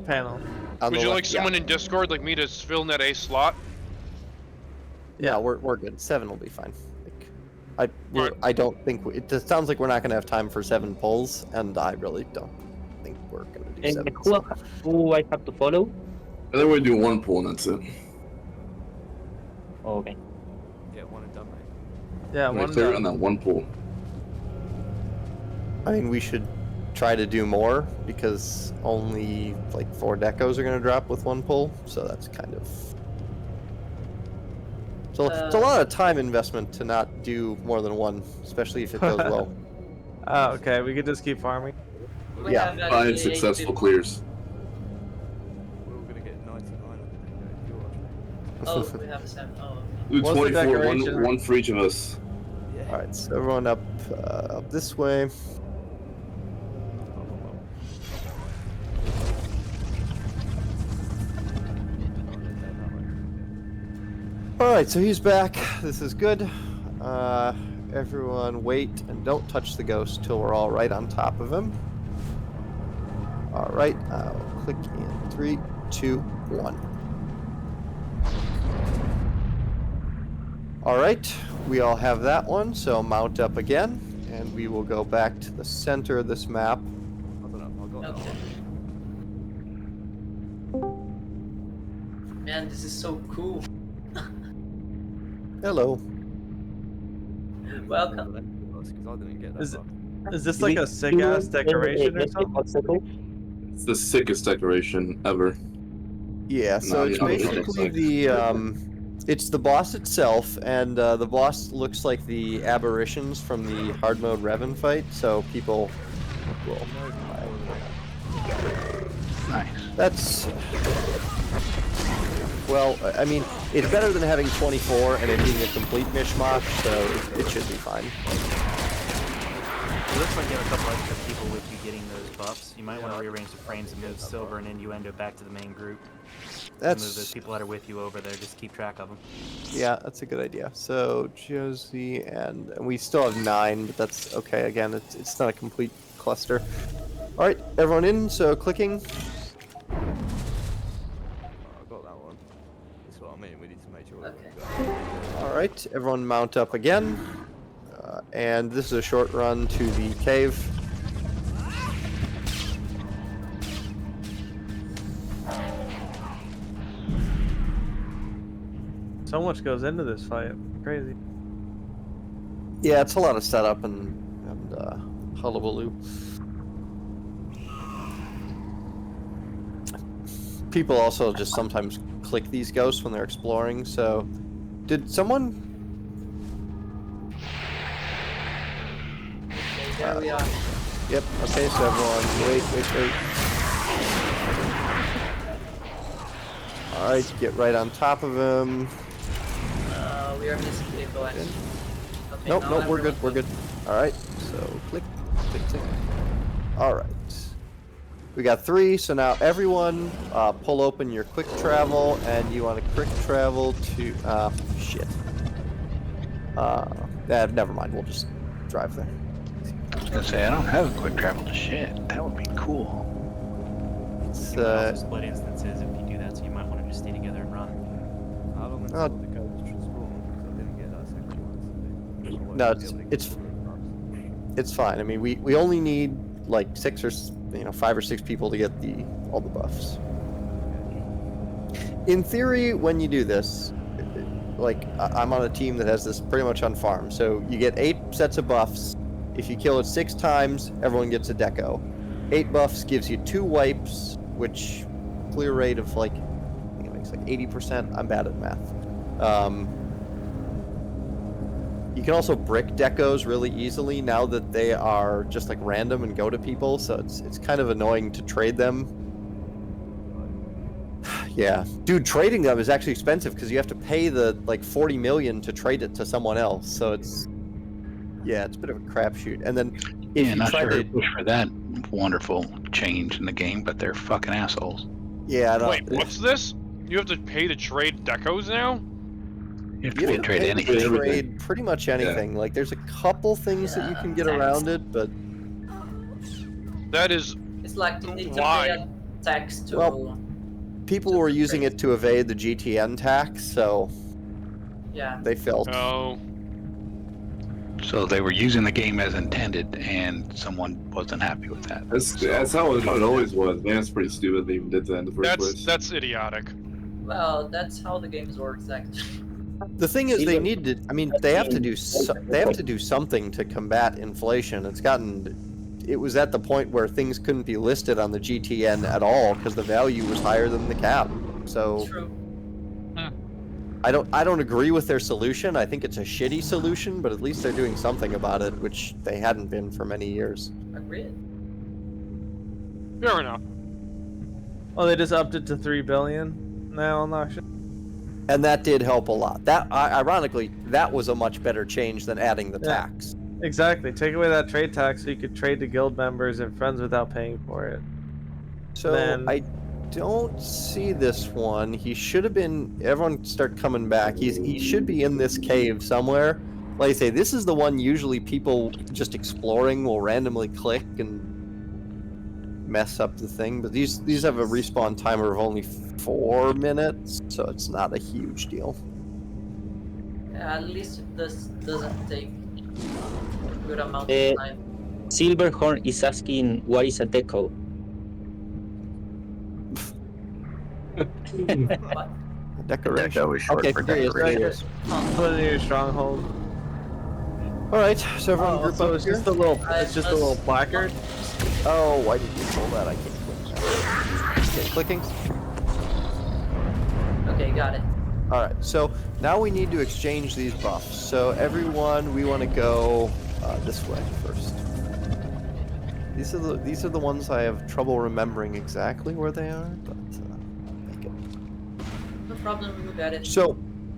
panel. Would you like someone in Discord like me to fill in that A slot? Yeah, we're good. 7 will be fine. I don't think it just sounds like we're not going to have time for 7 pulls, and I really don't think we're going to do 7. Who I have to follow? I think we do 1 pull and that's it. Oh, okay. Yeah, 1 and done, mate. Yeah, I'm clear on that 1 pull. I mean, we should try to do more because only like 4 decos are going to drop with 1 pull, so that's kind of. So it's a lot of time investment to not do more than 1, especially if it goes well. Oh, okay. We could just keep farming. Yeah, 5 successful clears. We're all gonna get 99 on the Oh, we have 7. Oh, Do What's the 24, decoration? one for each of us. yeah. All right, so everyone up this way. All right, so he's back. This is good. Everyone wait and don't touch the ghost till we're all right on top of him. All right, I'll click in 3, 2, 1. All right, we all have that one, so mount up again, and we will go back to the center of this map. I don't know. I got that okay. one. Man, this is so cool. Hello. Welcome. Because I didn't get that. Is far. Is this like a sick ass decoration or something? It's the sickest decoration ever. Yeah, so No, it's you don't basically look it's the boss itself, and the boss looks like the aberrations from the hard mode Revan fight. So people will. Nice. That's. Well, I mean, it's better than having 24 and it being a complete mishmash, so it should be fine. It looks like you have a couple extra people with you getting those buffs. You might want to rearrange the frames and move Silver and Innuendo back to the main group. Move those That's people that are with you over there. Just keep track of them. yeah, that's a good idea. So Josie and we still have 9, but that's okay. Again, it's not a complete cluster. All right, everyone in. So clicking. Oh, I got that one. That's what I mean. We need to make sure. Okay. All right, everyone mount up again. And this is a short run to the cave. So much goes into this fight. Crazy. Yeah, it's a lot of setup and hullabaloo. People also just sometimes click these ghosts when they're exploring. So, did someone? Okay, there we are. Yep. Okay, so everyone, wait. All right, get right on top of him. We are missing people actually. Okay, Nope, now nope, we're good, everyone- we're good. All right, so click. All right. We got 3, so now everyone pull open your quick travel, and you want to quick travel to, shit. Never mind, we'll just drive there. I was gonna say, I don't have a quick travel to shit. That would be cool. It's, You can also split instances if you do that, so you might want to just stay together and run. How long until the ghost transform? Because I didn't get that second one. No, it's fine. I mean, we only need like 5 or 6 people to get all the buffs. In theory, when you do this, like I'm on a team that has this pretty much on farm, so you get 8 sets of buffs. If you kill it 6 times, everyone gets a deco. 8 buffs gives you 2 wipes, which clear rate of like, I think it makes like 80%. I'm bad at math. You can also brick decos really easily now that they are just like random and go to people, so it's kind of annoying to trade them. Yeah, dude, trading them is actually expensive because you have to pay the like 40 million to trade it to someone else. So it's a bit of a crapshoot. And then if Yeah, you not try sure to, who pushed for that wonderful change in the game, but they're fucking assholes. yeah, I don't, Wait, what's this? You have to pay to trade decos now? You have you to have to trade pay to anything. trade pretty much anything. Like there's a couple things that you can get around it, but That is It's like you need to Why? pay tax to. Well, people were using it to evade the GTN tax, so Yeah. they felt. Oh. So they were using the game as intended, and someone wasn't happy with that. That's how it always was. Man, it's pretty stupid they even did that in the first place. That's idiotic. Well, that's how the games works actually. The thing is, they need to. I mean, they have to do. They have to do something to combat inflation. It was at the point where things couldn't be listed on the GTN at all because the value was higher than the cap. So True. I don't agree with their solution. I think it's a shitty solution, but at least they're doing something about it, which they hadn't been for many years. Agreed. Fair enough. Oh, they just upped it to 3 billion now on auction. And that did help a lot. That ironically, that was a much better change than adding the Yeah. tax. Exactly. Take away that trade tax so you could trade to guild members and friends without paying for it. So Then- I don't see this one. He should have been. Everyone start coming back. He should be in this cave somewhere. Like I say, this is the one usually people just exploring will randomly click and mess up the thing. But these have a respawn timer of only 4 minutes, so it's not a huge deal. Yeah, at least this doesn't take a good amount Eh, of time. Silverhorn is asking what is a deco. What? Decoration. Deco is short Okay, for here he is, decoration. here he is. Put it in your stronghold. All right, so everyone Oh, group so up it's here. just a little. It's just a little placard. Oh, why did you pull that? I can't click that. Okay, clicking. Okay, got it. All right, so now we need to exchange these buffs. So everyone, we want to go this way first. These are the ones I have trouble remembering exactly where they are, but make it. No problem, we got it. So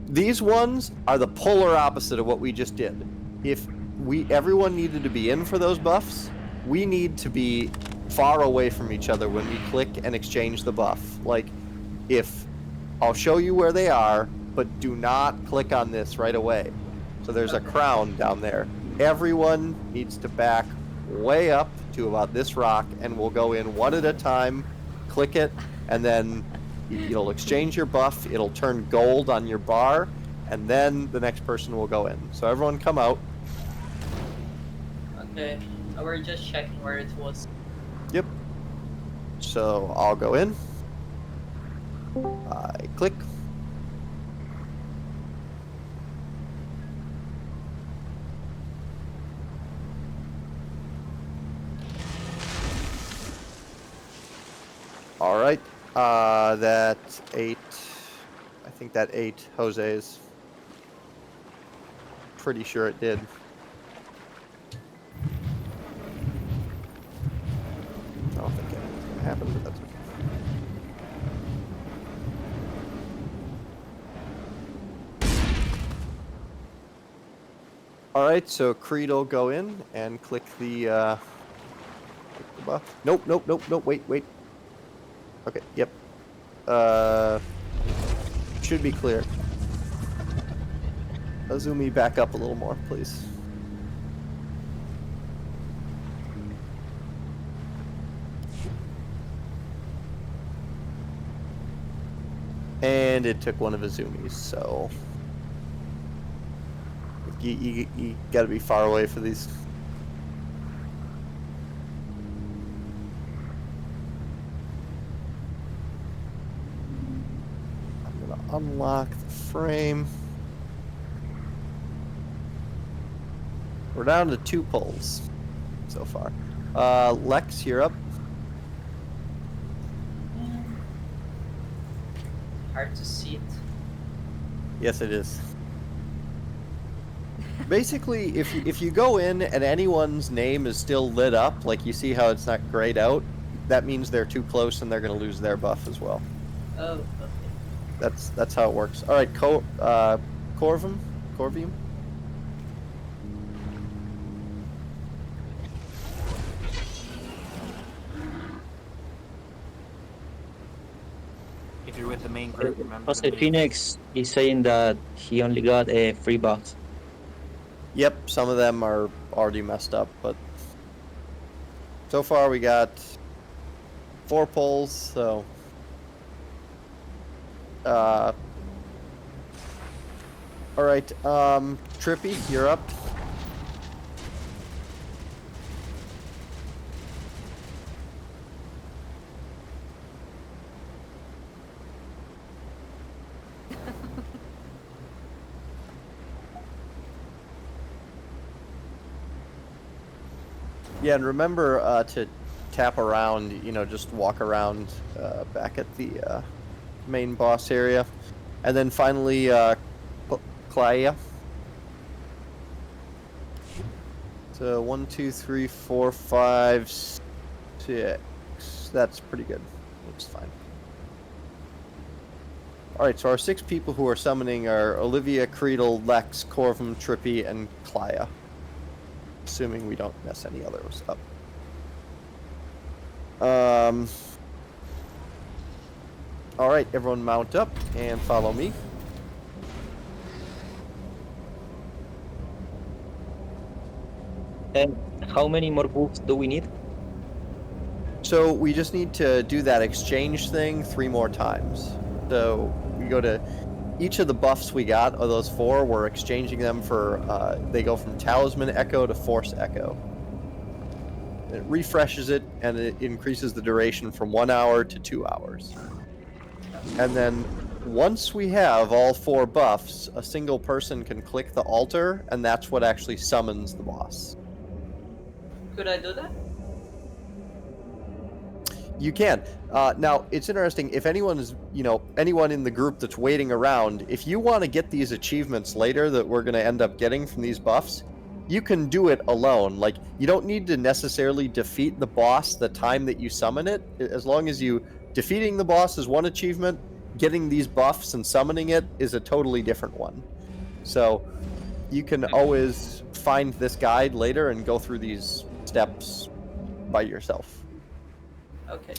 these ones are the polar opposite of what we just did. If everyone needed to be in for those buffs, we need to be far away from each other when we click and exchange the buff. Like, if I'll show you where they are, but do not click on this right away. So there's a crown down there. Everyone needs to back way up to about this rock, and we'll go in one at a time, click it, and then it'll exchange your buff, it'll turn gold on your bar, and then the next person will go in. So everyone come out. Okay, we're just checking where it was. Yep. So I'll go in. I click. All right. That's 8. I think that 8 Jose's. Pretty sure it did. I don't think anything's gonna happen, but that's okay. All right, so Creed will go in and click the buff. Nope, nope, nope, nope. Wait. Okay, yep. Should be clear. Azumi, back up a little more, please. And it took one of Azumi's, so you gotta be far away for these. I'm gonna unlock the frame. We're down to 2 pulls so far. Lex, you're up. Hard to see it. Yes, it is. Basically, if you go in and anyone's name is still lit up, like you see how it's not grayed out, that means they're too close and they're going to lose their buff as well. Oh, okay. That's how it works. All right, Corvium. If you're with the main group, remember. Jose to move. Phoenix is saying that he only got a free box. Yep, some of them are already messed up, but so far we got 4 pulls, so... Alright, Trippy, you're up. Yeah, and remember to tap around, you know, just walk around back at the main boss area. And then finally, Klaya. So 1, 2, 3, 4, 5, 6. That's pretty good. Looks fine. Alright, so our 6 people who are summoning are Olivia, Creedle, Lex, Corvum, Trippy, and Klaya. Assuming we don't mess any others up. Alright, everyone mount up and follow me. And how many more books do we need? So we just need to do that exchange thing 3 more times. So we go to each of the buffs we got, of those 4, we're exchanging them for, they go from Talisman Echo to Force Echo. It refreshes it, and it increases the duration from 1 hour to 2 hours. And then once we have all 4 buffs, a single person can click the altar, and that's what actually summons the boss. Could I do that? You can. Now, it's interesting, if anyone is, you know, anyone in the group that's waiting around, if you want to get these achievements later that we're going to end up getting from these buffs, you can do it alone. Like, you don't need to necessarily defeat the boss the time that you summon it. As long as you... Defeating the boss is one achievement, getting these buffs and summoning it is a totally different one. So, you can always find this guide later and go through these steps by yourself. Okay.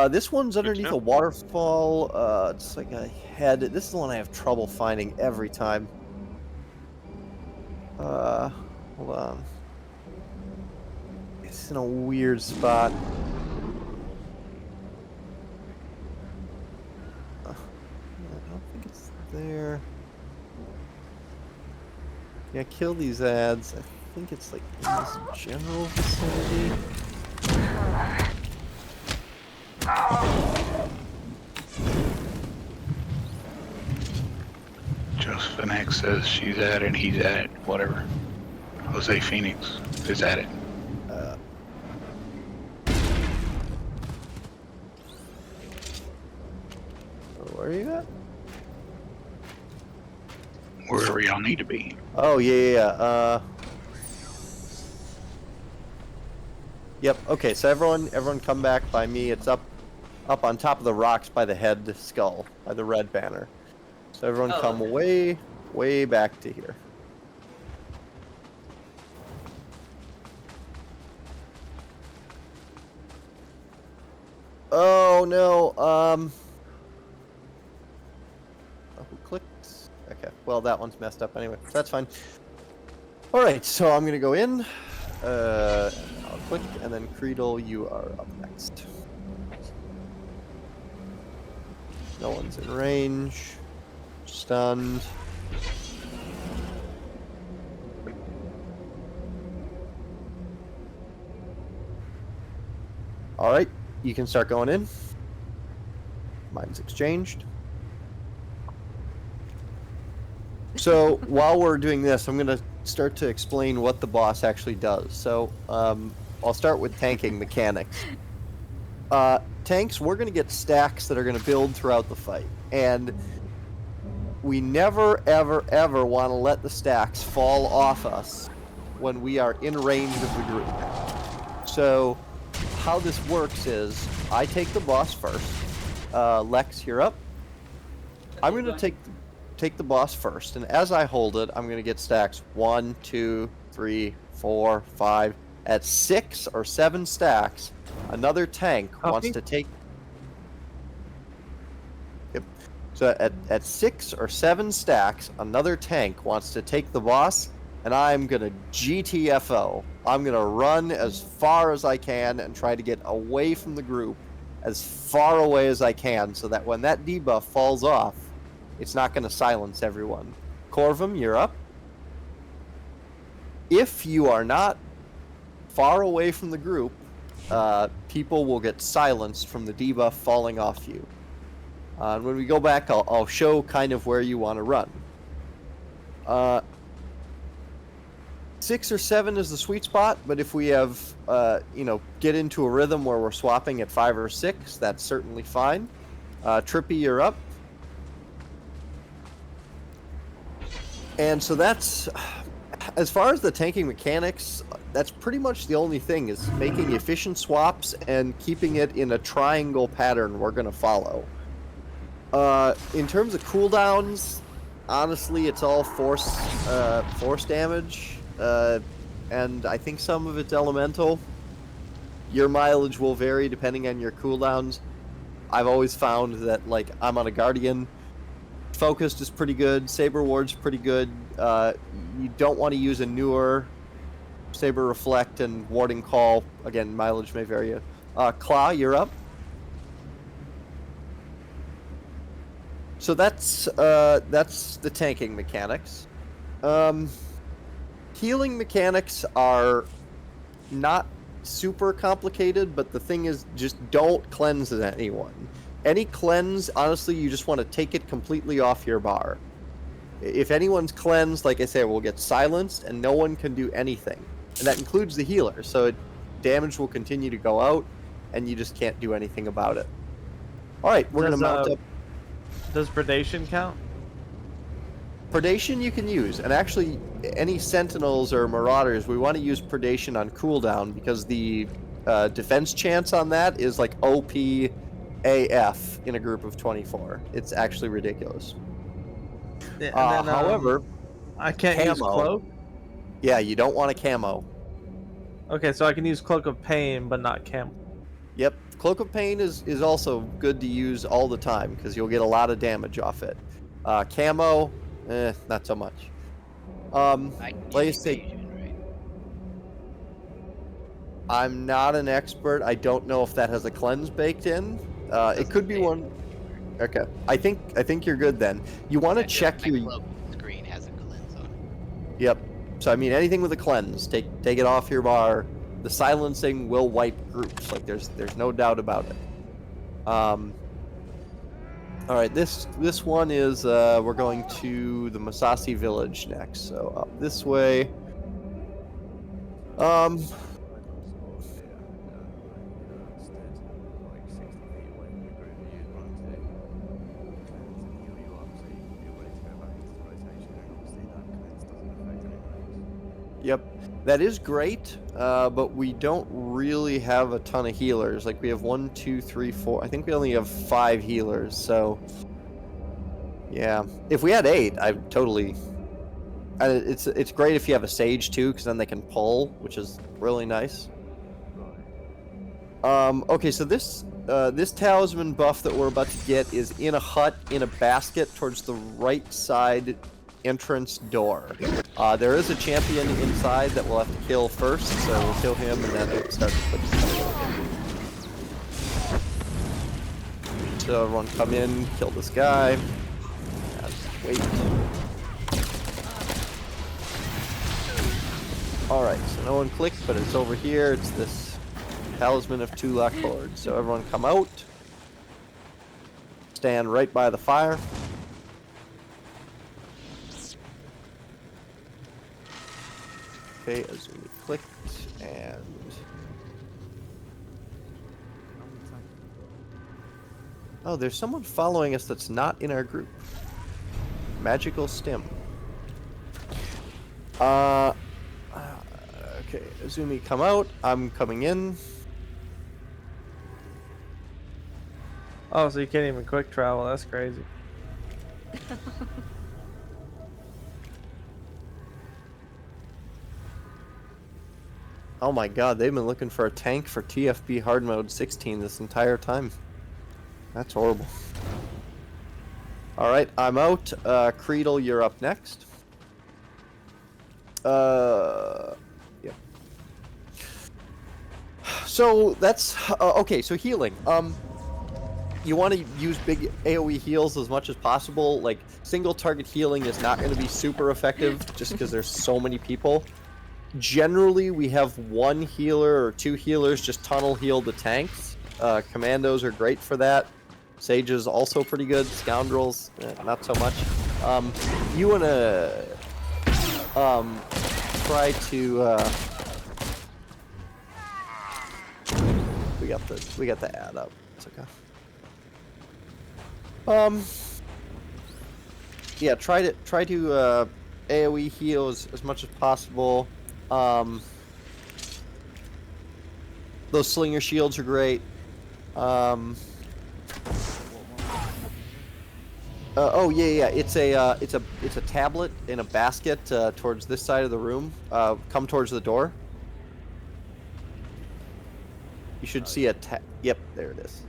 This one's underneath a waterfall. It's like a head. This is the one I have trouble finding every time. Hold on. It's in a weird spot. I don't think it's there. Yeah, kill these ads. I think it's like in this general vicinity. Josephine X says she's at it, he's at it, whatever. Jose Phoenix is at it. Where are you at? Wherever y'all need to be. Oh, yeah. Yep, okay, so everyone come back by me. It's up on top of the rocks by the head skull, by the red banner. So everyone come way, way back to here. Oh, no, who clicked? Okay, well, that one's messed up anyway. That's fine. Alright, so I'm gonna go in. I'll click, and then Creedle, you are up next. No one's in range. Stunned. Alright, you can start going in. Mine's exchanged. So, while we're doing this, I'm going to start to explain what the boss actually does. So, I'll start with tanking mechanics. Tanks, we're going to get stacks that are going to build throughout the fight. And we never, ever, ever want to let the stacks fall off us when we are in range of the group. So, how this works is, I take the boss first. Lex, you're up. I'm going to take the boss first, and as I hold it, I'm going to get stacks 1, 2, 3, 4, 5. At 6 or 7 stacks, another tank wants to take... Yep. So at 6 or 7 stacks, another tank wants to take the boss, and I'm going to GTFO. I'm going to run as far as I can and try to get away from the group as far away as I can so that when that debuff falls off, it's not going to silence everyone. Corvum, you're up. If you are not far away from the group, people will get silenced from the debuff falling off you. And when we go back, I'll show kind of where you want to run. 6 or 7 is the sweet spot, but if we have, get into a rhythm where we're swapping at 5 or 6, that's certainly fine. Trippy, you're up. And so that's, as far as the tanking mechanics, that's pretty much the only thing, is making efficient swaps and keeping it in a triangle pattern we're going to follow. In terms of cooldowns, honestly, it's all force damage, and I think some of it's elemental. Your mileage will vary depending on your cooldowns. I've always found that, like, I'm on a Guardian. Focused is pretty good. Saber Ward's pretty good. You don't want to use a newer Saber Reflect and Warding Call. Again, mileage may vary. Claw, you're up. So that's the tanking mechanics. Healing mechanics are not super complicated, but the thing is, just don't cleanse anyone. Any cleanse, honestly, you just want to take it completely off your bar. If anyone's cleansed, like I say, will get silenced, and no one can do anything. And that includes the healer, so damage will continue to go out, and you just can't do anything about it. Alright, we're going to mount up. Does predation count? Predation you can use, and actually, any sentinels or marauders, we want to use predation on cooldown, because the defense chance on that is like OP AF in a group of 24. It's actually ridiculous. Yeah, and then, however, I can't use cloak. Yeah, you don't want a camo. Okay, so I can use Cloak of Pain, but not camo. Yep, Cloak of Pain is also good to use all the time because you'll get a lot of damage off it. Camo, not so much. Let's say I'm not an expert. I don't know if that has a cleanse baked in. It could be one. Okay, I think you're good then. You want to check your screen has a cleanse on it. Yep. So I mean, anything with a cleanse, take it off your bar. The silencing will wipe groups. Like there's no doubt about it. All right, this one is we're going to the Masasi village next. So up this way. Yep, that is great, but we don't really have a ton of healers. Like we have 1, 2, 3, 4. I think we only have 5 healers. So, yeah, if we had 8, I'd totally. It's great if you have a sage too, because then they can pull, which is really nice. Okay, so this talisman buff that we're about to get is in a hut in a basket towards the right side entrance door. There is a champion inside that we'll have to kill first, so we'll kill him and then start to put So everyone come in, kill this guy. Wait. Alright, so no one clicked, but it's over here. It's this Talisman of Tulak Horde. So everyone come out. Stand right by the fire. Okay, Azumi clicked, and... Oh, there's someone following us that's not in our group. Magical Stim. Okay, Azumi come out, I'm coming in. Oh, so you can't even quick travel, that's crazy. Oh my god, they've been looking for a tank for TFB hard mode 16 this entire time. That's horrible. Alright, I'm out. Creedle, you're up next. Yeah. So that's okay, so healing. you want to use big AoE heals as much as possible. Like, single target healing is not going to be super effective just because there's so many people. Generally, we have one healer or two healers just tunnel heal the tanks. Commandos are great for that. Sages also pretty good. Scoundrels, not so much. You want to try to... we got the ad up. It's okay. Yeah, try to AoE heal as much as possible. Those slinger shields are great. Oh yeah. It's a tablet in a basket towards this side of the room. Come towards the door. You should see a Yep, there it is.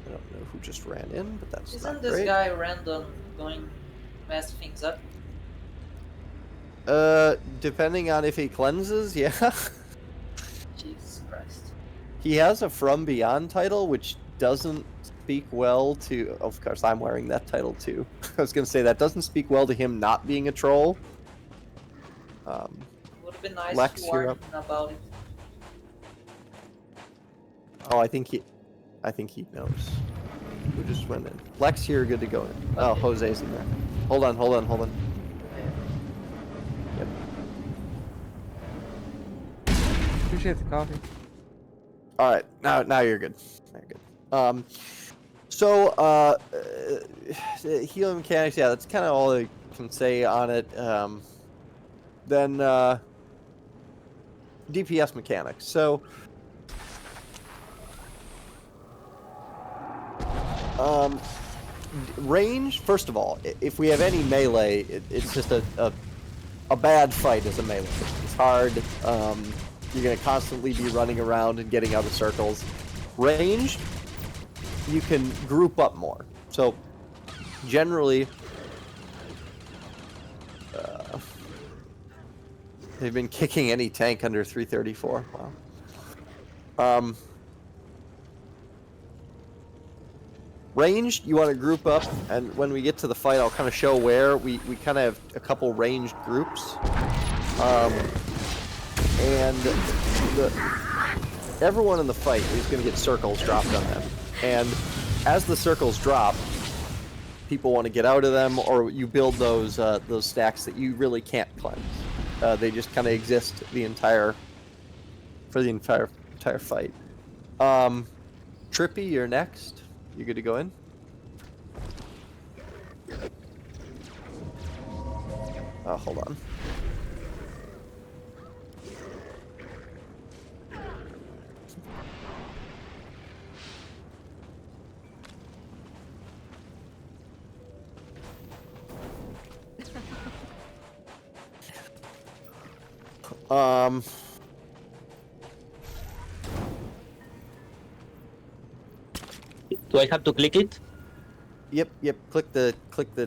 I don't know who just ran in, but that's Isn't not this great. guy random going mess things up? Depending on if he cleanses, yeah. Jesus Christ. He has a From Beyond title, which doesn't speak well to... Of course, I'm wearing that title too. I was gonna say, that doesn't speak well to him not being a troll. Would have been nice Lex, to you're warn up. him about it. Oh, I think he knows. Who just went in? Lex, you're good to go in. Oh, Okay. Jose's in there. Hold on. Yep. Appreciate the coffee. All right, now you're good. Now you're good. Healing mechanics. Yeah, that's kind of all I can say on it. Then DPS mechanics. So, range. First of all, if we have any melee, it's just a bad fight as a melee. It's hard. You're gonna constantly be running around and getting out of circles. Range, you can group up more. So, generally, they've been kicking any tank under 334. Wow. Ranged, you want to group up, and when we get to the fight, I'll kind of show where. We kind of have a couple ranged groups. And everyone in the fight is going to get circles dropped on them. And as the circles drop, people want to get out of them, or you build those stacks that you really can't cleanse. They just kind of exist for the entire fight. Trippy, you're next. You good to go in? Oh, hold on. Do I have to click it? Yep. Click the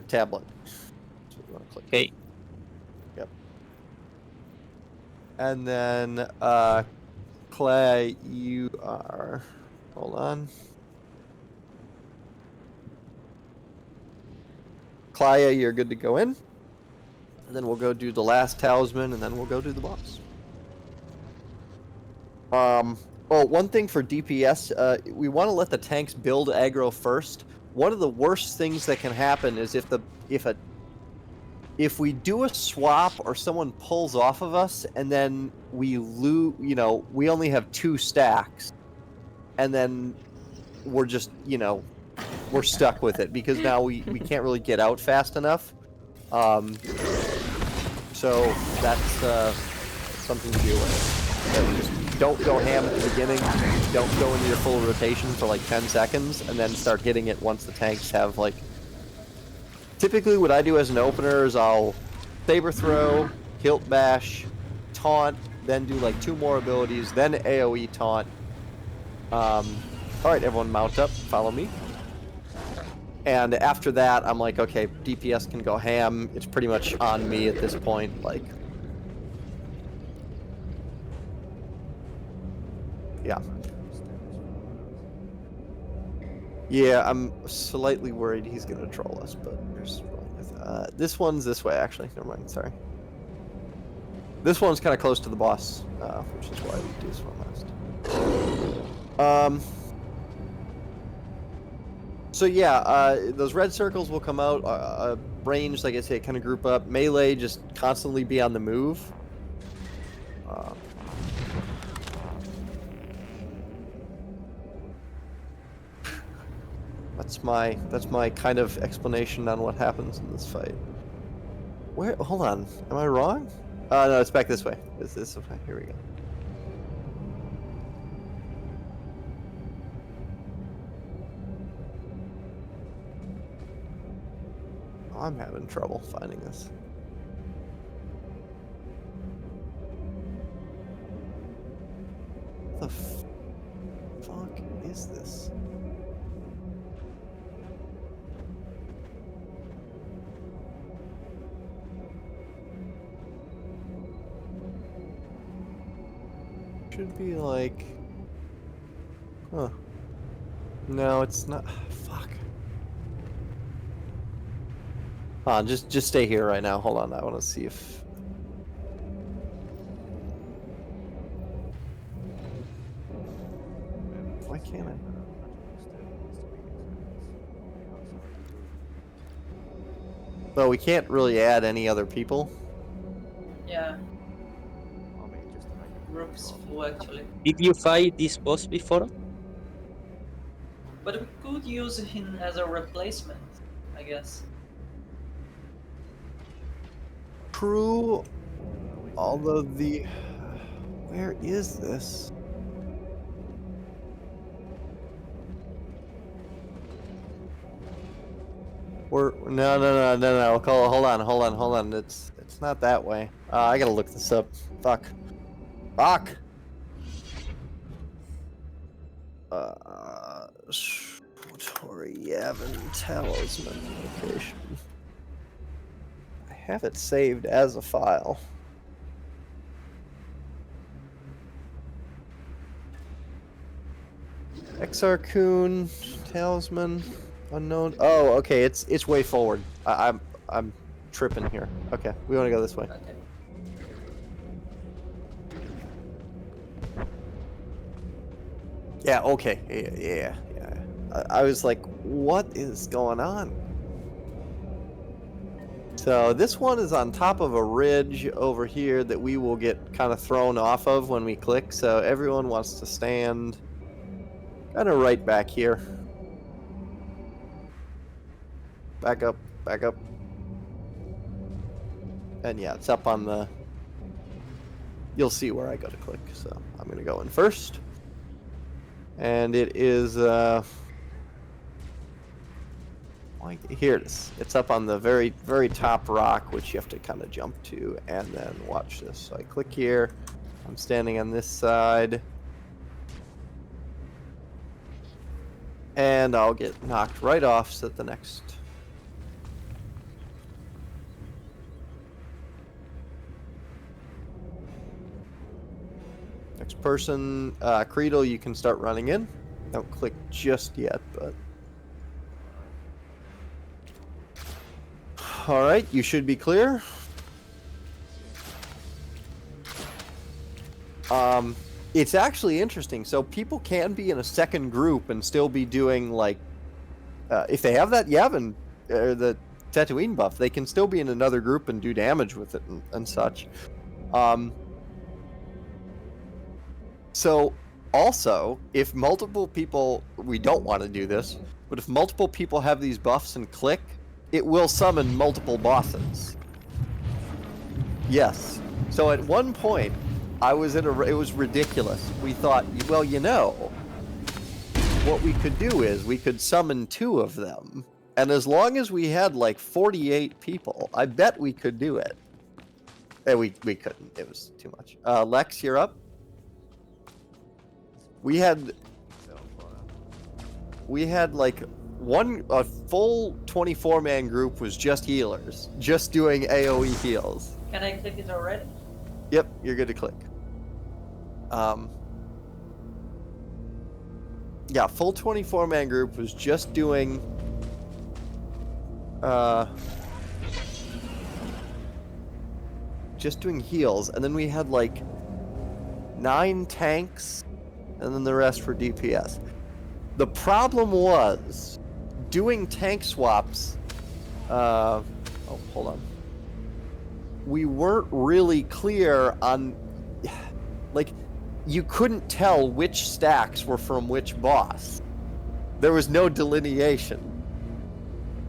tablet. That's what you want to click. Okay. Yep. And then Clay, you are. Hold on. Claya, you're good to go in. And then we'll go do the last talisman, and then we'll go do the boss. Well, one thing for DPS, we want to let the tanks build aggro first. One of the worst things that can happen is if we do a swap or someone pulls off of us, and then we lose, we only have 2 stacks, and then we're just, we're stuck with it because now we can't really get out fast enough. So that's something to deal with. Just don't go ham at the beginning. Don't go into your full rotation for like 10 seconds, and then start hitting it once the tanks have like... Typically what I do as an opener is I'll saber throw, hilt bash, taunt, then do like 2 more abilities, then AoE taunt. Alright, everyone mount up, follow me. And after that, I'm like, okay, DPS can go ham. It's pretty much on me at this point, like... Yeah. Yeah, I'm slightly worried he's gonna troll us, but there's this one's this way actually. Never mind. Sorry. This one's kind of close to the boss, which is why we do this one last. So yeah, those red circles will come out. Range, like I say, kind of group up. Melee, just constantly be on the move. That's my kind of explanation on what happens in this fight. Where? Hold on. Am I wrong? No, it's back this way. It's this way. Here we go. I'm having trouble finding this. What the fuck is this? Should be like... Huh. No, it's not. Fuck. Just stay here right now. Hold on, I want to see if... Why can't I? Well, we can't really add any other people. Yeah. Group's full actually. Did you fight this boss before? But we could use him as a replacement, I guess. True. Although the... Where is this? No. Hold on. It's not that way. I gotta look this up. Fuck. Tori Yavin Talisman location. I have it saved as a file. Exarchun Talisman unknown. Oh, okay. It's way forward. I'm tripping here. Okay, we want to go this way. Okay. Yeah. Okay. Yeah. I was like, what is going on? So this one is on top of a ridge over here that we will get kind of thrown off of when we click. So everyone wants to stand kind of right back here. Back up. And yeah, it's up on the... You'll see where I go to click. So I'm going to go in first. And it is... Here it is. It's up on the very, very top rock, which you have to kind of jump to, and then watch this. So I click here. I'm standing on this side. And I'll get knocked right off so that the next... Next person, Creedle, you can start running in. Don't click just yet, but... Alright, you should be clear. It's actually interesting. So people can be in a second group and still be doing, like... if they have that Yavin, the Tatooine buff, they can still be in another group and do damage with it and such. So, also, if multiple people... We don't want to do this, but if multiple people have these buffs and click, it will summon multiple bosses. Yes. So at one point, I was in it was ridiculous. We thought, well, you know, what we could do is we could summon 2 of them. And as long as we had like 48 people, I bet we could do it. And we couldn't. It was too much. Lex, you're up. We had like a full 24-man group was just healers, just doing AoE heals. Can I click it already? Yep, you're good to click. Yeah, full 24-man group was just doing heals, and then we had like 9 tanks, and then the rest for DPS. The problem was doing tank swaps. Oh, hold on. We weren't really clear on, like, you couldn't tell which stacks were from which boss. There was no delineation.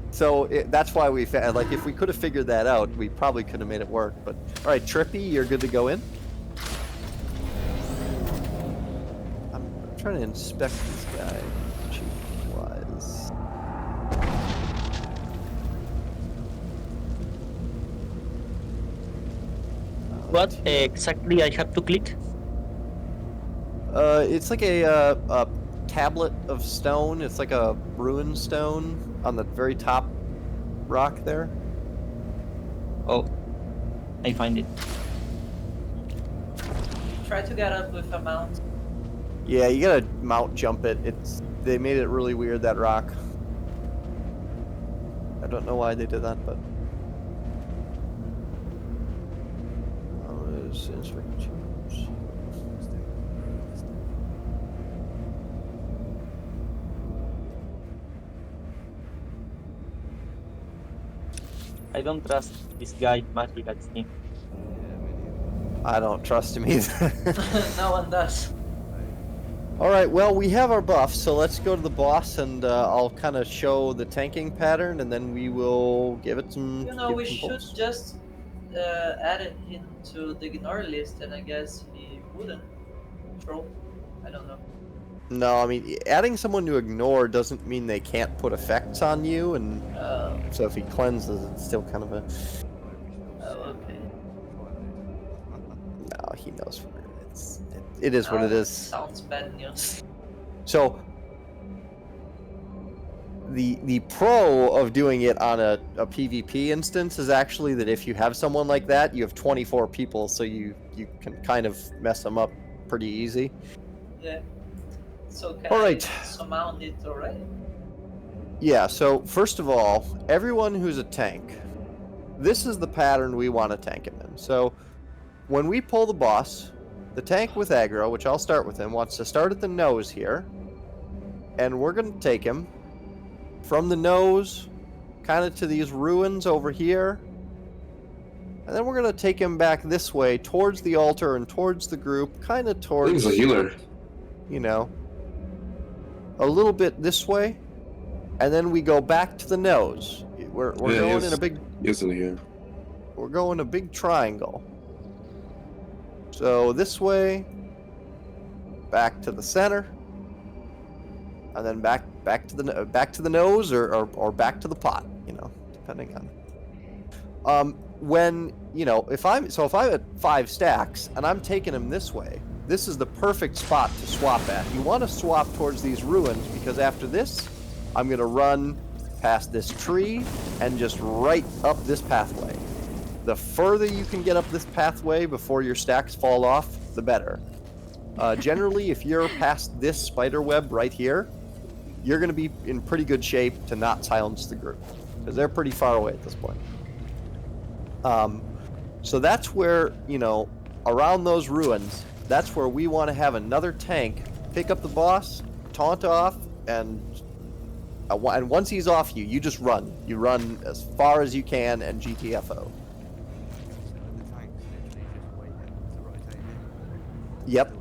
So that's why we found, like, if we could have figured that out, we probably could have made it work. But all right, Trippy, you're good to go in. I'm trying to inspect this guy, chief-wise. What exactly I have to click? It's like a tablet of stone. It's like a ruined stone on the very top rock there. Oh, I find it. Try to get up with a mount. Yeah, you gotta mount jump it. They made it really weird, that rock. I don't know why they did that, but I don't trust this guy much because him. I don't trust him either. No one does. Alright, well, we have our buffs, so let's go to the boss, and I'll kind of show the tanking pattern, and then we will give it some. You know, give we some should pulse. just add it into the ignore list, and I guess he wouldn't troll. I don't know. No, I mean, adding someone to ignore doesn't mean they can't put effects on you, and so if he cleanses, it's still kind of a. Oh, okay. No, he knows. It is what it is. Sounds bad news. So the pro of doing it on a PvP instance is actually that if you have someone like that, you have 24 people, so you can kind of mess them up pretty easy. Yeah. So can Alright. I surmount it already? Yeah, so first of all, everyone who's a tank, this is the pattern we want to tank him in. So when we pull the boss, the tank with aggro, which I'll start with him, wants to start at the nose here, and we're going to take him from the nose kind of to these ruins over here, and then we're going to take him back this way towards the altar and towards the group, kind of I think towards, he's a healer. you know, a little bit this way, and then we go back to the nose. We're going in a big. Isn't here. We're going a big triangle. So this way, back to the center, and then back to the nose, or back to the pot. You know, depending on. When you know, if I'm at 5 stacks and I'm taking him this way, this is the perfect spot to swap at. You want to swap towards these ruins because after this, I'm gonna run past this tree and just right up this pathway. The further you can get up this pathway before your stacks fall off, the better. Generally, if you're past this spider web right here, you're going to be in pretty good shape to not silence the group, because they're pretty far away at this point. So that's where, you know, around those ruins, that's where we want to have another tank pick up the boss, taunt off, and once he's off you, you just run. You run as far as you can and GTFO. Yep.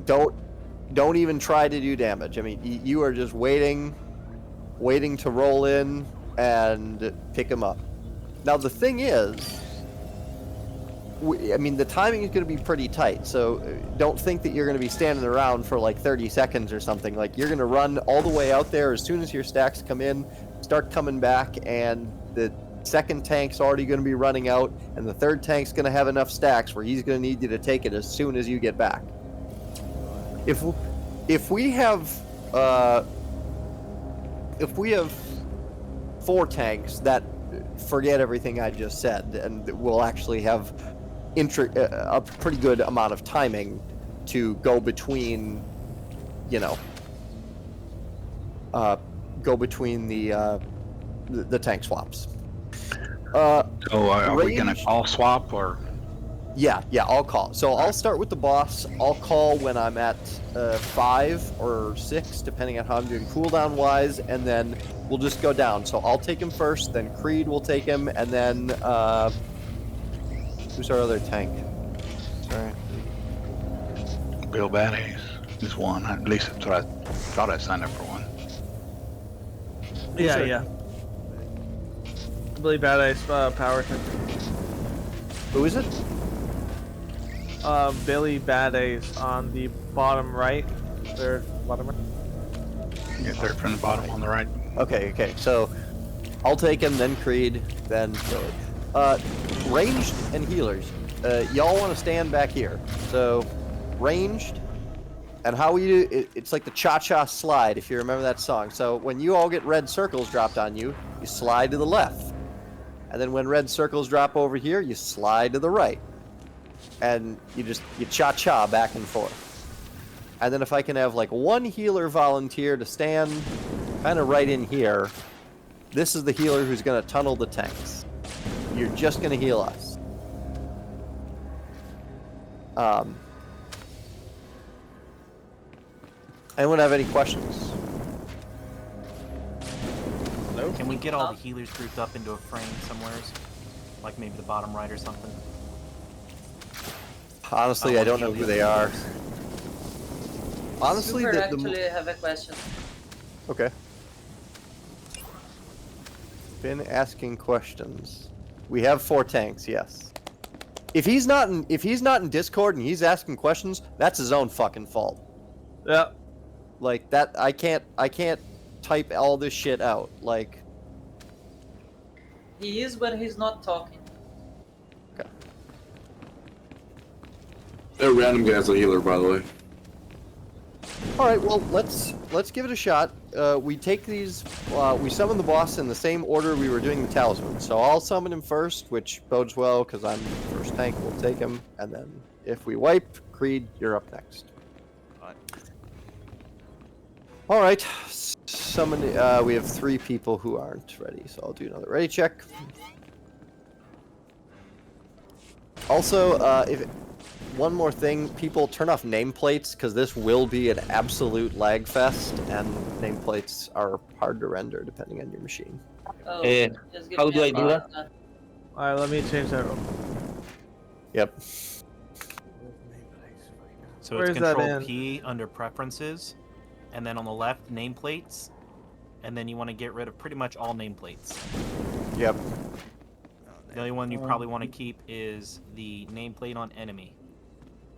Don't even try to do damage. I mean, you are just waiting to roll in and pick him up. Now the thing is, I mean, the timing is going to be pretty tight, so don't think that you're going to be standing around for like 30 seconds or something. Like, you're going to run all the way out there as soon as your stacks come in, start coming back, and the second tank's already going to be running out, and the third tank's going to have enough stacks where he's going to need you to take it as soon as you get back. If we have 4 tanks, that forget everything I just said, and we'll actually have a pretty good amount of timing to go between you know, go between the tank swaps. So are we gonna Ranged- all swap or? Yeah, I'll call. So I'll start with the boss. I'll call when I'm at 5 or 6, depending on how I'm doing cooldown wise, and then we'll just go down. So I'll take him first, then Creed will take him, and then who's our other tank? Sorry. Bill Badass is one. At least that's what I thought I signed up for one. Yeah, Sure. yeah. Billy Badass power tank. Who is it? Billy Badass on the bottom right. Third bottom right. Yeah, third from the bottom on the right. Okay. So I'll take him, then Creed, then Billy. Ranged and healers. Y'all want to stand back here. So ranged, and how we do it's like the cha-cha slide, if you remember that song. So when you all get red circles dropped on you, you slide to the left. And then when red circles drop over here, you slide to the right. And you cha-cha back and forth. And then if I can have like one healer volunteer to stand kind of right in here, this is the healer who's going to tunnel the tanks. You're just going to heal us. Anyone have any questions? Can we get all the healers grouped up into a frame somewhere? Like maybe the bottom right or something? Honestly, I don't know who they are. Honestly, Super the actually have a question. okay. Been asking questions. We have 4 tanks, yes. If he's not in Discord and he's asking questions, that's his own fucking fault. Yeah. Like that, I can't type all this shit out. Like, He is, but he's not talking. They're random guys, a healer, by the way. all right, well let's give it a shot. We take these. We summon the boss in the same order we were doing the talisman. So I'll summon him first, which bodes well because I'm the first tank. We'll take him, and then if we wipe, Creed, you're up next. All right, summon. We have 3 people who aren't ready, so I'll do another ready check. Also, one more thing, people turn off nameplates because this will be an absolute lag fest, and nameplates are hard to render depending on your machine. Oh, Eh, just give how me do a I do second. that? Alright, let me change that. Yep. So Where it's is that Control in? P under Preferences, and then on the left, Nameplates, and then you want to get rid of pretty much all nameplates. Yep. The only one you probably want to keep is the nameplate on enemy,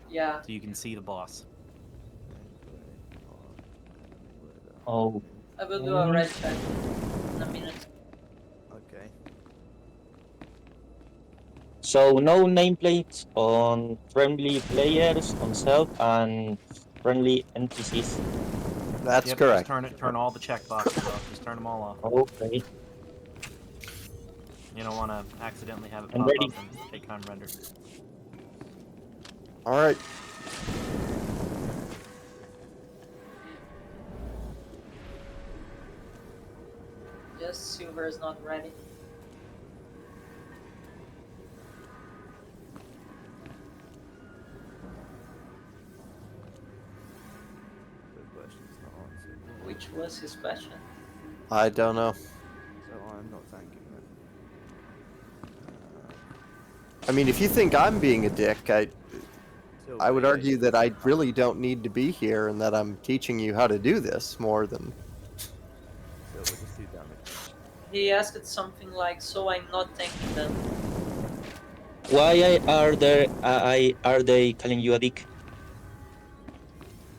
Yeah. so you can see the boss. Oh, I will do a red check in a minute. Okay. so no nameplates on friendly players on self and friendly NPCs. That's Yep, correct. Just turn all the checkboxes off. Just turn them all off. Okay. You don't want to accidentally have it I'm pop ready. up and take time to render. All right. Yes, Silver is not ready. The question's not answered. Which was his question? I don't know. So I'm not thanking them. I mean, if you think I'm being a dick, I would argue that I really don't need to be here and that I'm teaching you how to do this more than... So we'll just do damage. He asked something like, "So I'm not thanking them." Why are they calling you a dick?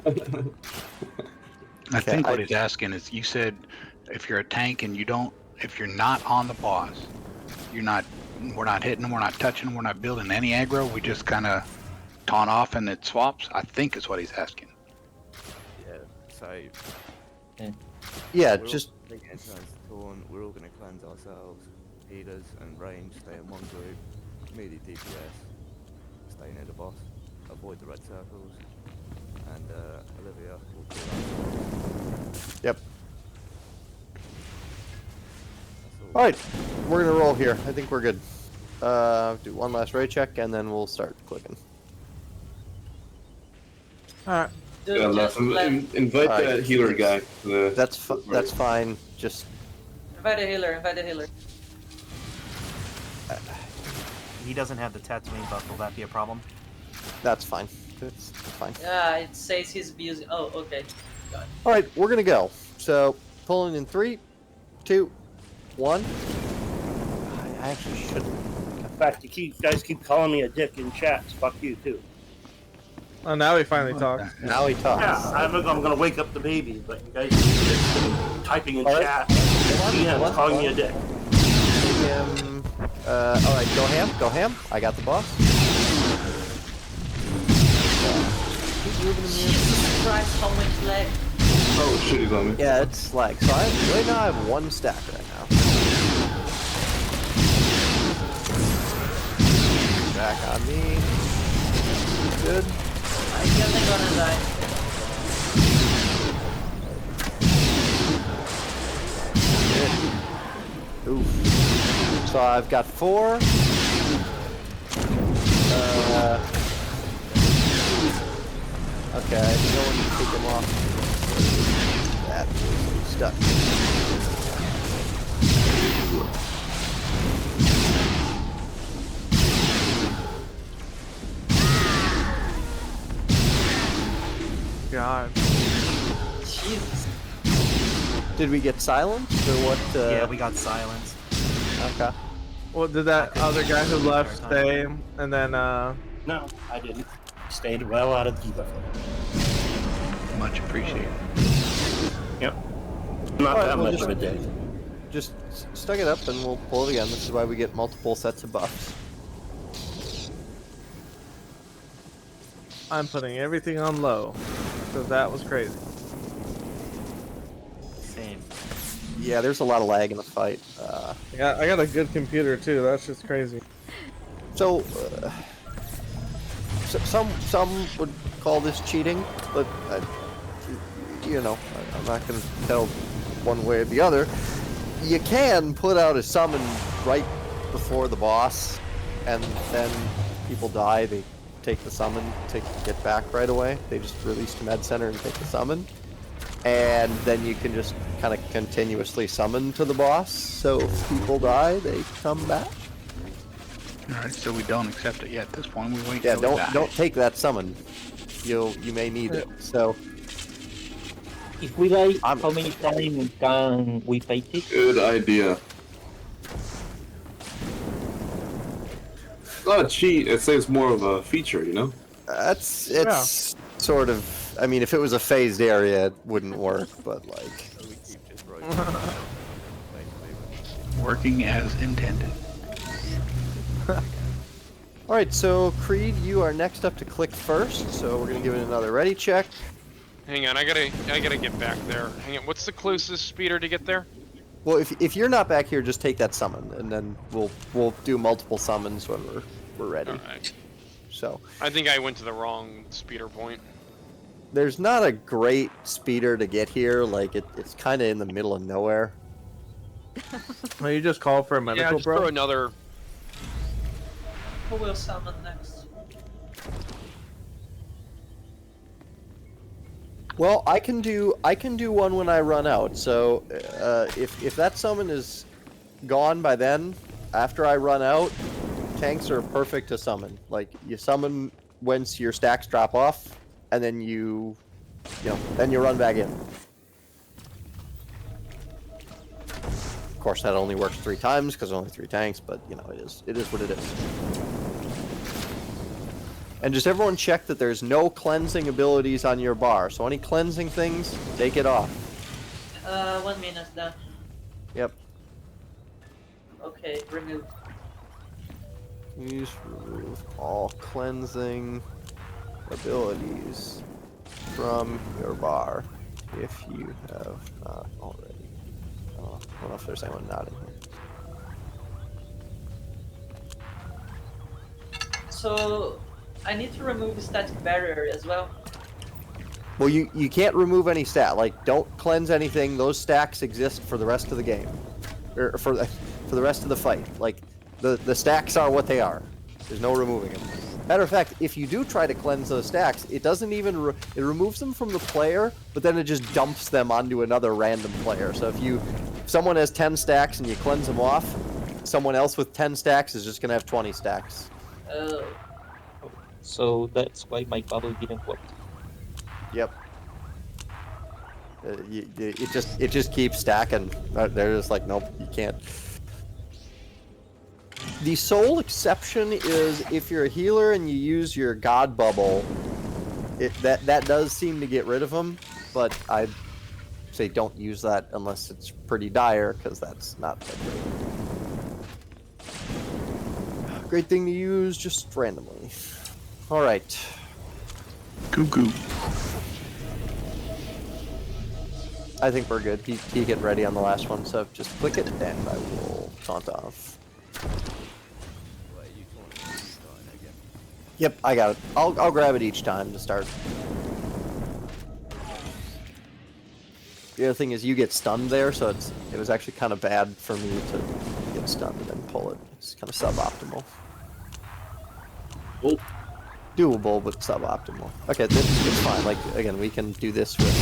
I Okay, think what I- he's asking is, you said if you're a tank and if you're not on the boss, we're not hitting them, we're not touching them, we're not building any aggro, we just kind of taunt off and it swaps, I think is what he's asking. Yeah. So Yeah, we're just... all taking a turn to taunt. We're all going to cleanse ourselves. Healers and range stay in one group. Melee DPS stay near the boss. Avoid the red circles. and Olivia will kill that. Yep. That's All right, we're gonna roll here. I think we're good. Do one last raid check, and then we'll start clicking. Alright. Dude, Yeah, just invite Alright. that healer guy. That's fine. Just invite a healer, invite a healer. He doesn't have the Tatooine buff. Will that be a problem? that's fine. It's fine. Yeah, it says he's abusing. Oh, okay. Got it. All right, we're gonna go. So pulling in 3, 2, 1. I actually shouldn't. In fact, you guys keep calling me a dick in chats. Fuck you too. Oh, now he finally talks. Now he talks. Yeah, I'm gonna wake up the baby, but you guys keep typing in All right. chat. Hold on. Calling me a dick. All right, go ham, go ham. I got the boss. Keep moving him here. Jesus Christ, how much lag? Oh shit, he's on me. Yeah, it's lag. So right now I have 1 stack right now. Back on me. Good. I guess I'm gonna die. Oof. So I've got 4. Okay, I know when to take them off. That stuck. God. Jesus. Did we get silenced or what? Yeah, we got silenced. Okay. Well, did that other guy who left stay? And then, No, I didn't. Stayed well out of the debuff. Much appreciated. Yep. Not Alright, that we'll much of a just- day. Just stuck it up and we'll pull it again. This is why we get multiple sets of buffs. I'm putting everything on low. Because that was crazy. Same. Yeah, there's a lot of lag in the fight. I got a good computer too. That's just crazy. So, some would call this cheating, but you know, I'm not going to tell one way or the other. You can put out a summon right before the boss, and then people die. They take the summon to get back right away. They just release to Med Center and take the summon, and then you can just kind of continuously summon to the boss. So if people die, they come back. Alright, so we don't accept it yet at this point. We wait Yeah, till we die. don't take that summon. You may need it. So If we die, how many times can we fight it? Good idea. It's not a cheat. It's more of a feature, you know. it's sort of. I mean, if it was a phased area, it wouldn't work. But like, So we keep just rotating basically. Working as intended. all right. So Creed, you are next up to click first. So we're gonna give it another ready check. Hang on, I gotta get back there. Hang on, what's the closest speeder to get there? Well, if you're not back here, just take that summon, and then we'll do multiple summons when we're ready. Alright. So I think I went to the wrong speeder point. there's not a great speeder to get here. Like it's kind of in the middle of nowhere. Well, you just call for a Yeah, medical, just throw bro. another. Who will summon next? Well, I can do one when I run out. So if that summon is gone by then, after I run out, tanks are perfect to summon. Like you summon once your stacks drop off, and then you run back in. Of course, that only works 3 times because only 3 tanks, but you know it is what it is. And just everyone check that there's no cleansing abilities on your bar. So any cleansing things, take it off. 1 minute then. Yep. Okay, remove. Please remove all cleansing abilities from your bar if you have not already. I don't know if there's anyone not in here. So I need to remove static barrier as well. Well, you can't remove any stat. Like, don't cleanse anything. Those stacks exist for the rest of the game, or for the rest of the fight. Like, the stacks are what they are. There's no removing them. Matter of fact, if you do try to cleanse those stacks, it doesn't even it removes them from the player, but then it just dumps them onto another random player. So if someone has 10 stacks and you cleanse them off, someone else with 10 stacks is just gonna have 20 stacks. Oh. So that's why my bubble didn't work. Yep. It just keeps stacking. They're just like, nope, you can't. The sole exception is if you're a healer and you use your god bubble. That does seem to get rid of them, but I say don't use that unless it's pretty dire, because that's not that great. Great thing to use just randomly. All right. Cuckoo. I think we're good. He get ready on the last one, so just click it and I will taunt off. Wait, you want to start again? Yep, I got it. I'll grab it each time to start. The other thing is you get stunned there, so it was actually kind of bad for me to get stunned and then pull it. It's kind of suboptimal. Oh. Doable, but suboptimal. Okay, it's fine. Like, again, we can do this with...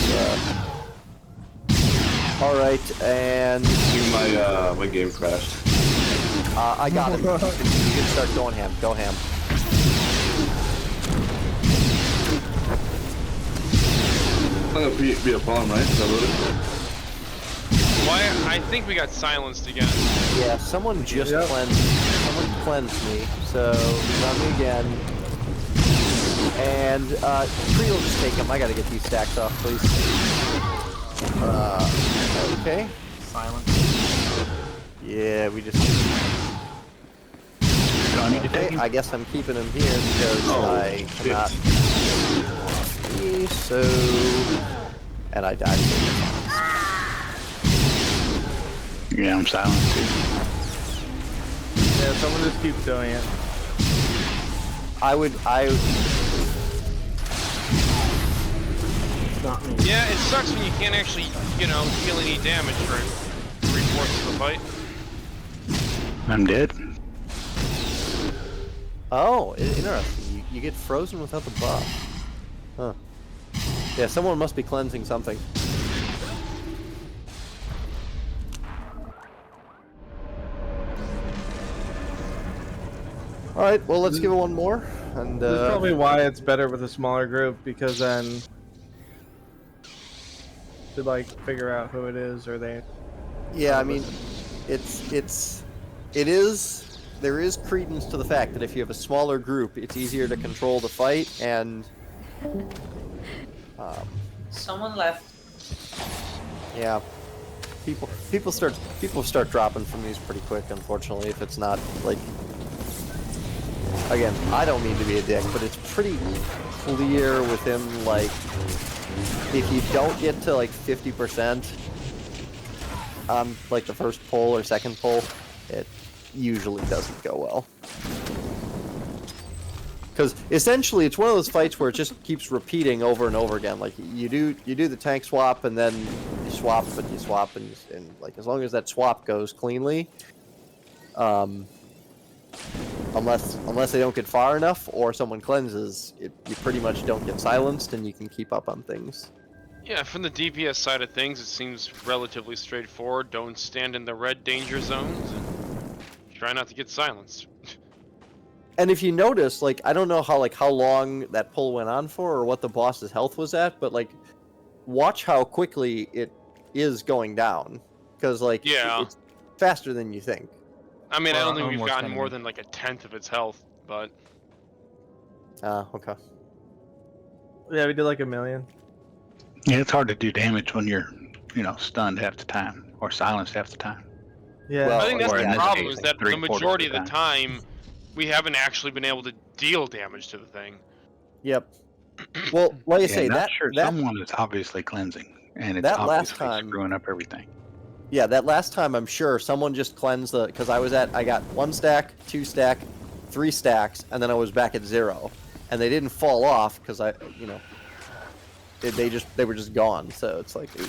Alright, and... My game crashed. I got it. You can start going ham. Go ham. It's not gonna be a problem, right? Is that loaded? Why? I think we got silenced again. Yeah, someone just cleansed me, so run me again. And Cree will just take him. I gotta get these stacks off, please. Okay. Silence. Yeah, we just. Okay, I guess I'm keeping him here because I cannot. So, and I died. Yeah, I'm silent too. Yeah, someone just keeps doing it. Not me. Yeah, it sucks when you can't actually, deal any damage for 3/4 of the fight. I'm dead. Oh, interesting. You get frozen without the buff. Huh. Yeah, someone must be cleansing something. Alright, well, let's give it one more. And That's probably why it's better with a smaller group, because then to like figure out who it is, or they. yeah, I mean, there is credence to the fact that if you have a smaller group, it's easier to control the fight, and Someone left. yeah, people start dropping from these pretty quick, unfortunately, if it's not like. Again, I don't mean to be a dick, but it's pretty clear within, like, if you don't get to, like, 50% on, like, the first pull or second pull, it usually doesn't go well. Because, essentially, it's one of those fights where it just keeps repeating over and over again. Like, you do the tank swap, and then you swap, and you swap, and like, as long as that swap goes cleanly, Unless they don't get far enough or someone cleanses, you pretty much don't get silenced and you can keep up on things. Yeah, from the DPS side of things, it seems relatively straightforward. Don't stand in the red danger zones and try not to get silenced. And if you notice, like, I don't know how long that pull went on for or what the boss's health was at, but like, watch how quickly it is going down, because like, yeah, it's faster than you think. I mean, I don't think we've almost gotten enemy. more than like 1/10 of its health, but Okay. Yeah, we did like 1 million. Yeah, it's hard to do damage when you're, stunned half the time or silenced half the time. Yeah. Well, I think that's or in the this problem case, is like that the 3/4 majority of the time we haven't actually been able to deal damage to the thing. Yep. Well, like I say, I'm not that sure someone is obviously cleansing, and it's that last obviously time- screwing up everything. Yeah, that last time I'm sure someone just cleansed because I got 1 stack, 2 stack, 3 stacks, and then I was back at 0. And they didn't fall off because they were just gone. So it's like, ooh.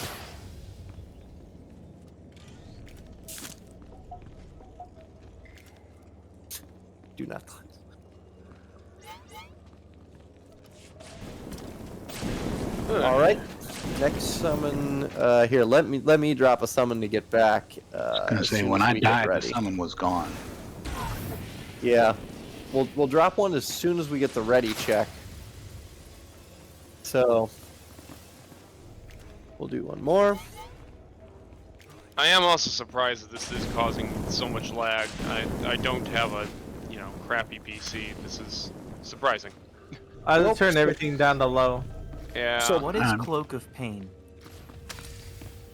Do not cleanse. All right. Next summon. Here, let me drop a summon to get back. I was gonna as say soon when as I we get died, the ready. summon was gone. Yeah, we'll drop one as soon as we get the ready check. So we'll do one more. I am also surprised that this is causing so much lag. I don't have a, crappy PC. This is surprising. I just turned everything down to low. Yeah. So what is Cloak of Pain?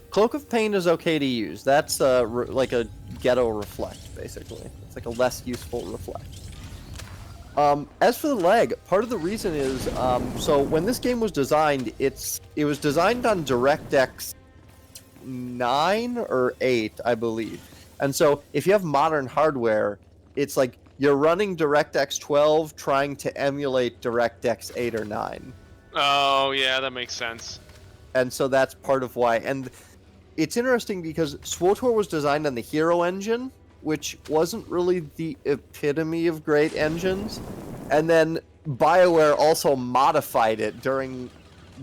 Cloak of Pain is okay to use. That's like a ghetto reflect, basically. It's like a less useful reflect. As for the lag, part of the reason is so when this game was designed, it was designed on DirectX 9 or 8, I believe. And so if you have modern hardware, it's like you're running DirectX 12 trying to emulate DirectX 8 or 9. Oh, yeah, that makes sense. And so that's part of why. And it's interesting because SWTOR was designed on the Hero engine, which wasn't really the epitome of great engines. And then BioWare also modified it during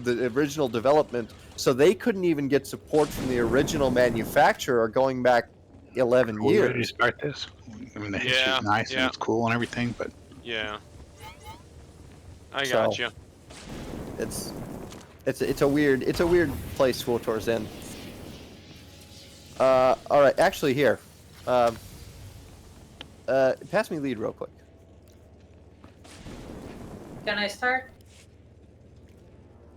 the original development, so they couldn't even get support from the original manufacturer going back 11 Are we ready to years. start this? I mean, the history's Yeah, nice and yeah. it's cool and everything, but Yeah. I So- got you. It's a weird place SWTOR's in. All right, actually here, pass me lead real quick. Can I start?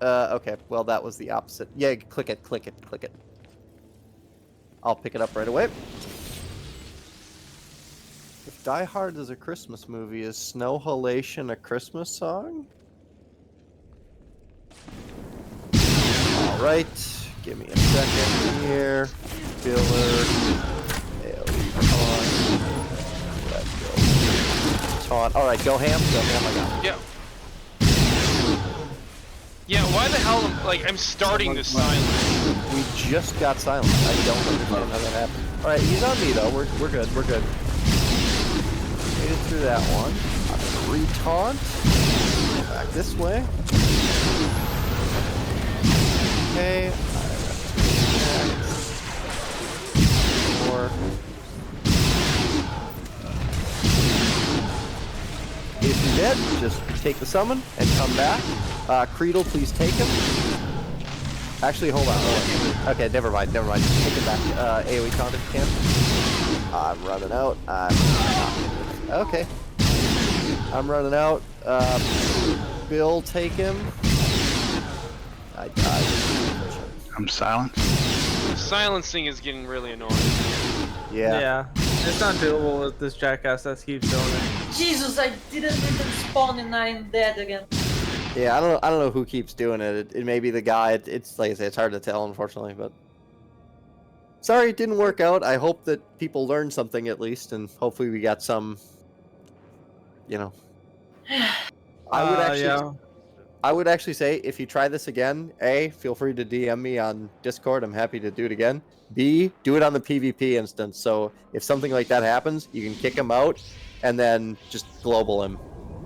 Okay, well that was the opposite. Yeah, click it. I'll pick it up right away. If Die Hard is a Christmas movie, is Snow Halation a Christmas song? Alright, give me a second here. Filler. AoE taunt. Alright, go ham, I got it. Yeah. Yeah, why the hell, I'm starting this silence. We just got silent. I don't understand how that happened. Alright, he's on me though. We're good. Made it through that one. I'm gonna re-taunt. Back this way. Okay. More. If you're dead, just take the summon and come back. Creedle, please take him. Actually, hold on. Okay, never mind. Just take him back. AoE taunt if you can. I'm running out. Okay. I'm running out. Bill, take him. I died. I'm silent. Silencing is getting really annoying. Yeah. It's not doable with this jackass that keeps doing it. Jesus, I didn't even spawn and I'm dead again. Yeah, I don't know who keeps doing it. It may be the guy. It's like I say, it's hard to tell, unfortunately. But sorry, it didn't work out. I hope that people learned something at least, and hopefully we got some. I would actually say if you try this again, A, feel free to DM me on Discord. I'm happy to do it again. B, do it on the PvP instance. So if something like that happens, you can kick him out and then just global him,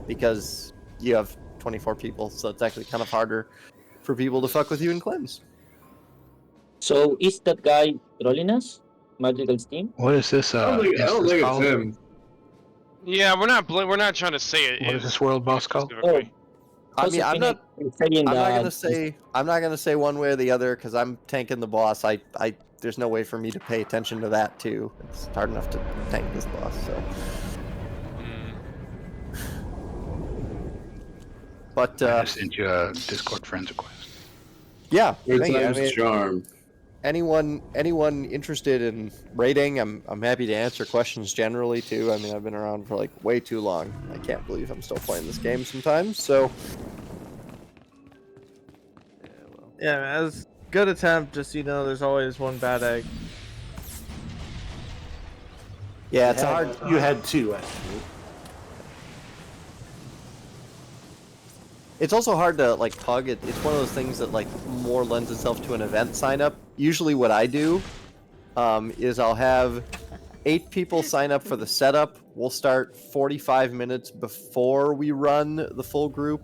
because you have 24 people, so it's actually kind of harder for people to fuck with you and cleanse. So is that guy trolling us? Magical Steam? What is this? I don't think it's called? him. Yeah, we're not trying to say it. What is this world boss called? specifically. I mean, I'm not saying gonna say one way or the other because I'm tanking the boss. There's no way for me to pay attention to that too. It's hard enough to tank this boss. So, but I just sent you a Discord friends request. yeah, Third thank you. I time's mean, charm. anyone interested in raiding, I'm happy to answer questions generally too. I mean, I've been around for like way too long. I can't believe I'm still playing this game sometimes. So Yeah, man, it's good attempt. Just there's always one bad egg. yeah, it's hard. You had two, actually. It's also hard to like pug. It's one of those things that like more lends itself to an event sign up. Usually, what I do is I'll have 8 people sign up for the setup. We'll start 45 minutes before we run the full group.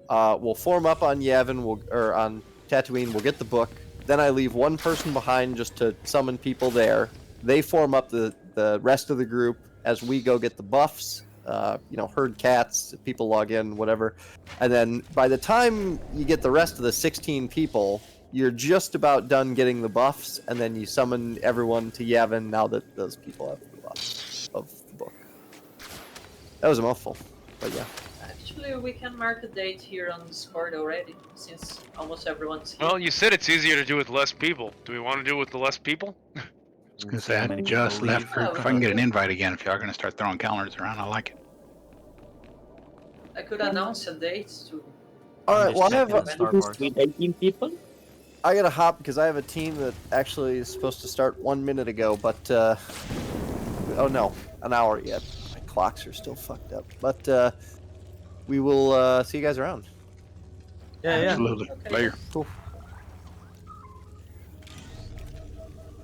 We'll form up on Yavin, or on Tatooine. We'll get the book. Then I leave one person behind just to summon people there. They form up the rest of the group as we go get the buffs. Herd cats, people log in, whatever. And then by the time you get the rest of the 16 people, you're just about done getting the buffs, and then you summon everyone to Yavin now that those people have the buffs of the book. That was a mouthful, but yeah. Actually, we can mark a date here on Discord already, since almost everyone's here. Well, you said it's easier to do with less people. Do we want to do it with the less people? I was gonna say I just left group. If I can get an invite again, if y'all are gonna start throwing calendars around, I like it. I could announce a date to. Alright, well I have With 18 people? I gotta hop because I have a team that actually is supposed to start 1 minute ago, but oh no, an hour yet. My clocks are still fucked up. But we will see you guys around. Yeah, yeah. Absolutely. Okay. Later. Cool.